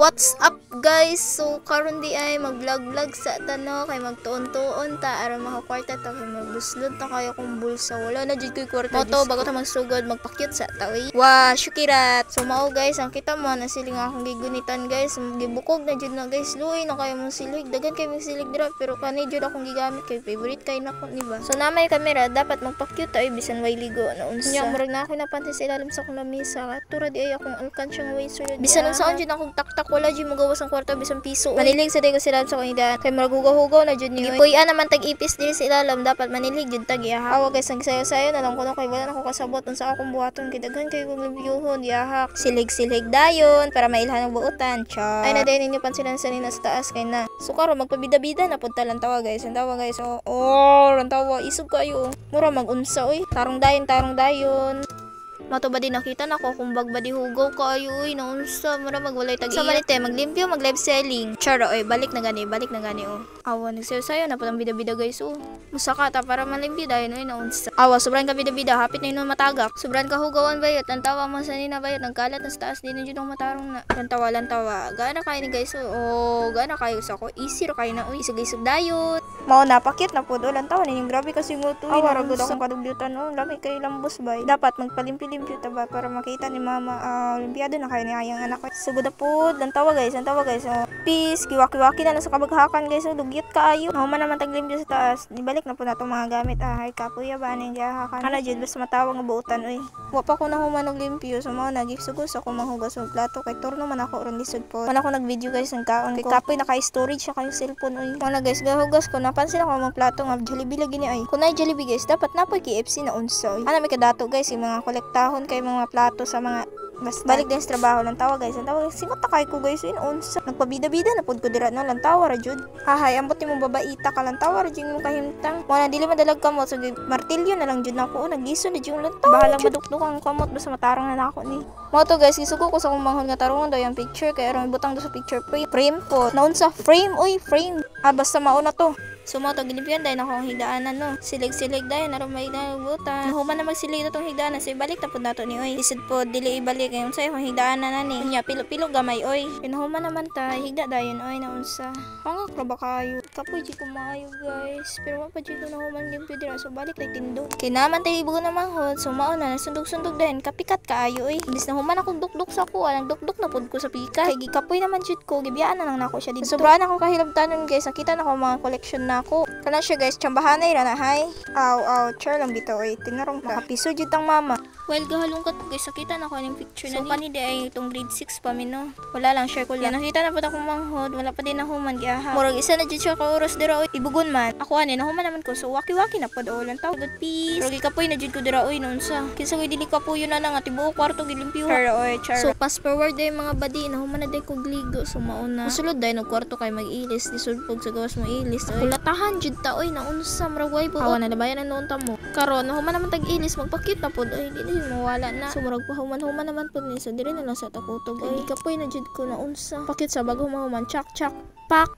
What's up guys? So karon di ay mag-vlog sa tano kay magtuon-tuon ta aron makakwarta ta kay magbuslod ta kayo kung bulsa wala na jud koy kwarta moto bago ta magsugod magpakyut sa tawi. Wa syukirat. So mao guys ang kita mo na siling akong gigunitan guys gibukog na jud na guys luoy na kayo mong silig dagan kay mong silig dira pero kani jud akong gigamit kay favorite kay nako ni ba. So na may kamera dapat magpakyut ta bisan way ligo na unsa. Nya murag na ako napansin sa ilalim sa akong lamesa tura di ay akong alkansya nga way sir. Bisan unsaon jud akong taktak wala jud magawas ang kwarta bisan piso. Manilig sa dayo sila sa kanila kay murag hugaw-hugaw na jud ni. Gipuy-an naman tag ipis diri sa ilalim dapat manilig jud tag ihawa guys ang sayo-sayo na lang kuno kay wala na ko kasabot unsa akong buhaton kay daghan kay kog reviewhon yahak silig-silig dayon para mailhan ang buutan. Cha. Ay na din ninyo pansinan sa nina sa taas kay na. So karon magpabida-bida na punta lang tawa guys. Ang tawa guys ang tawa isog kayo. Mura mag-unsa oy. Tarong dayon. Mato ba din nakita nako kung bag ba di hugaw kaayo uy naunsa mura magwalay tag iya. Sa manite maglimpyo mag live selling. Charo oy balik na gani oh. Awa nagsayo-sayo na putang bida-bida guys oh. Musaka ta para malimpyo dayon oy naunsa. Awa sobrang ka bida-bida hapit na yun matagak. Sobrang kahugawan bayot ang tawa man sa nina bayot nagkalat na sa taas din jud ang matarong na. Lantawa. Gaana kayo ni guys oh. Gaana kayo sa ko. Easy ra kayo na uy isig-isig dayon. Mao napakit na pud lantawa ning grabe kasi nguto uy. Awa ra gud akong kadugdutan oh. Lami kay lambos bay. Dapat magpalimpyo ba para makita ni mama olimpiado na kayo ni ayang anak ko. Sugod na po ang tawa guys peace giwaki-waki na lang sa kabaghakan guys dugyot kaayo naman naman taglimpyo sa taas ibalik na po na itong mga gamit hay kapuya ba ning gihahakan ana jud basta matawa nga buutan oy wa pa ko na human og limpyo so mao nagisugos ako manghugas og plato kay turno man ako ron lisod po man ako nag-video guys ng kaon ko kay kapoy naka-storage siya kay cellphone oy mo na guys gahugas ko napansin ako mga plato nga Jollibee lagi ni ay kunay Jollibee guys dapat napoy KFC na unsa oy ana may kadato guys yung mga kolektahon kay mga plato sa mga basta balik din sa trabaho lang tawa guys singot ta kay ko guys yun unsa nagpabida-bida na pud ko dira no lang tawa ra jud hahay ambot mo babaita ka lang tawa ra jud mo kahimtang mo na dili madalag kamot so martilyo na lang jud nako nagiso na jud lang tawa bahala madukduk ang kamot basta matarong na nako ni mo to guys isugo ko sa akong manghon nga tarungon daw yung picture kay aron ibutang do sa picture frame po naunsa frame oy frame basta mao na to. So mo to ginipyan dahil ako ang higdaanan no. Silig-silig dahil naroon may nabutan. Nahuman na magsilig na itong higdaanan. So ibalik na po nato ni oy. Isod po dili ibalik. Ngayon sa'yo akong higdaanan na ni. Kanya pilo-pilo gamay oy. Pinahuman naman ta. Higda dayon oy naunsa. Hangak ra ba kayo? Kapoy di ko maayo guys. Pero mapa di ko nahuman gimpyo dira. So balik na tindo. Kinaman tayo ibugo na manghod. So mauna na sundog-sundog dahil. Kapikat kaayo oy. Imbis na human akong dukduk sa kuha. Nagdukduk na pod ko sa pika. Kaya gikapoy naman jud ko. Gibiyaan na lang nako siya dito. Sobraan ako kahilabtanon guys. Nakita na ko mga collection na ako. Kana siya guys, tsambahanay ra na hay. Aw, char lang bitaw ay tinarong makapiso jud ang mama. Well, gahalungkat guys, nakita na ko ning picture na ni. So pani di ay itong grade 6 pa mino. Wala lang share ko lang. Nakita na pud akong manghod, wala pa din nahuman giaha. Murag isa na jud siya ka oras dira oy. Ibugon man. Ako ani nahuman naman ko. So waki-waki na pud lang taw. Good peace. Rogi kapoy na jud ko dira oy nunsa. Kinsa koy dili kapoy na lang at tibuok kwarto gilimpyo. Char. So fast forward day mga badi, nahuman na day ko gligo so mauna. Musulod day og kwarto kay mag-ilis, disulpog sa gawas mo ilis. Kulatahan jud ta oy naunsa murag way po. Awa na labayan ang noon ta mo. Karon nahuman naman tag-ilis magpakit na pud oy dili mawala na. So murag pahuman-human naman pud ni so diri na lang sa takutog. Ay kapoy na jud ko na unsa. Pakit sa bago mahuman chak pak